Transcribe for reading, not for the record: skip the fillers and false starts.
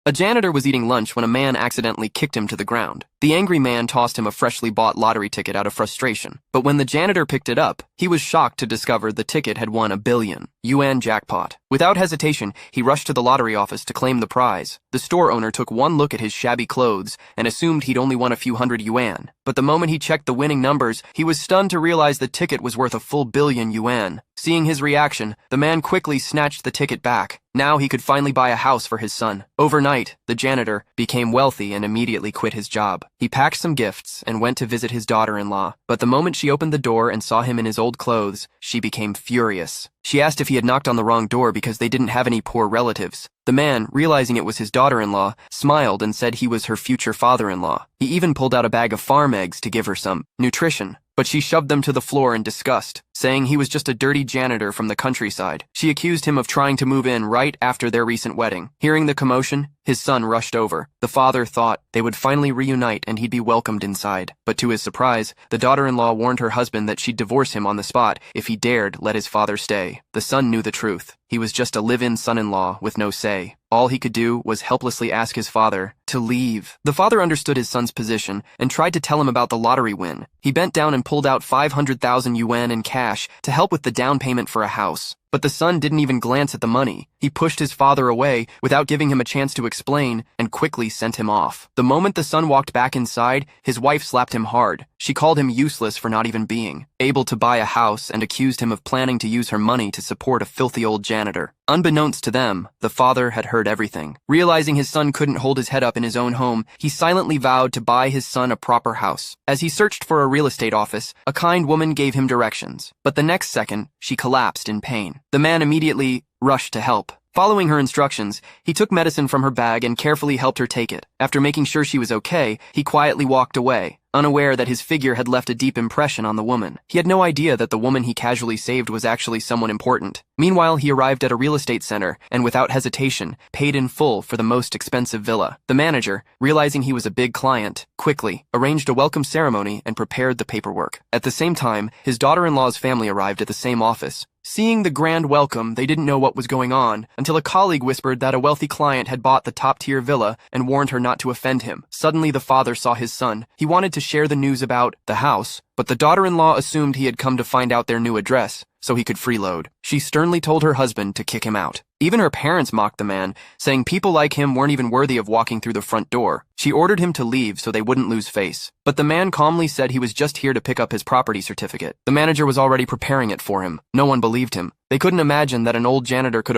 A janitor was eating lunch when a man accidentally kicked him to the ground. The angry man tossed him a freshly bought lottery ticket out of frustration. But when the janitor picked it up, he was shocked to discover the ticket had won a billion-yuan jackpot. Without hesitation, he rushed to the lottery office to claim the prize. The store owner took one look at his shabby clothes and assumed he'd only won a few hundred yuan. But the moment he checked the winning numbers, he was stunned to realize the ticket was worth a full billion yuan. Seeing his reaction, the man quickly snatched the ticket back. Now he could finally buy a house for his son. Overnight, the janitor became wealthy and immediately quit his job. He packed some gifts and went to visit his daughter-in-law. But the moment she opened the door and saw him in his old clothes, she became furious. She asked if he had knocked on the wrong door because they didn't have any poor relatives. The man, realizing it was his daughter-in-law, smiled and said he was her future father-in-law. He even pulled out a bag of farm eggs to give her some nutrition. But she shoved them to the floor in disgust, saying he was just a dirty janitor from the countryside. She accused him of trying to move in right after their recent wedding. Hearing the commotion, his son rushed over. The father thought they would finally reunite and he'd be welcomed inside. But to his surprise, the daughter-in-law warned her husband that she'd divorce him on the spot if he dared let his father stay. The son knew the truth. He was just a live-in son-in-law with no say. All he could do was helplessly ask his father to leave. The father understood his son's position and tried to tell him about the lottery win. He bent down and pulled out 500,000 yuan in cash to help with the down payment for a house. But the son didn't even glance at the money. He pushed his father away without giving him a chance to explain and quickly sent him off. The moment the son walked back inside, his wife slapped him hard. She called him useless for not even being able to buy a house and accused him of planning to use her money to support a filthy old janitor. Unbeknownst to them, the father had heard everything. Realizing his son couldn't hold his head up in his own home, he silently vowed to buy his son a proper house. As he searched for a real estate office, a kind woman gave him directions. But the next second, she collapsed in pain. The man immediately rushed to help. Following her instructions, he took medicine from her bag and carefully helped her take it. After making sure she was okay, he quietly walked away, unaware that his figure had left a deep impression on the woman. He had no idea that the woman he casually saved was actually someone important. Meanwhile, he arrived at a real estate center and without hesitation, paid in full for the most expensive villa. The manager, realizing he was a big client, quickly arranged a welcome ceremony and prepared the paperwork. At the same time, his daughter-in-law's family arrived at the same office. Seeing the grand welcome, they didn't know what was going on until a colleague whispered that a wealthy client had bought the top-tier villa and warned her not to offend him. Suddenly, the father saw his son. He wanted to share the news about the house, but the daughter-in-law assumed he had come to find out their new address so he could freeload. She sternly told her husband to kick him out. Even her parents mocked the man, saying people like him weren't even worthy of walking through the front door. She ordered him to leave so they wouldn't lose face. But the man calmly said he was just here to pick up his property certificate. The manager was already preparing it for him. No one believed him. They couldn't imagine that an old janitor could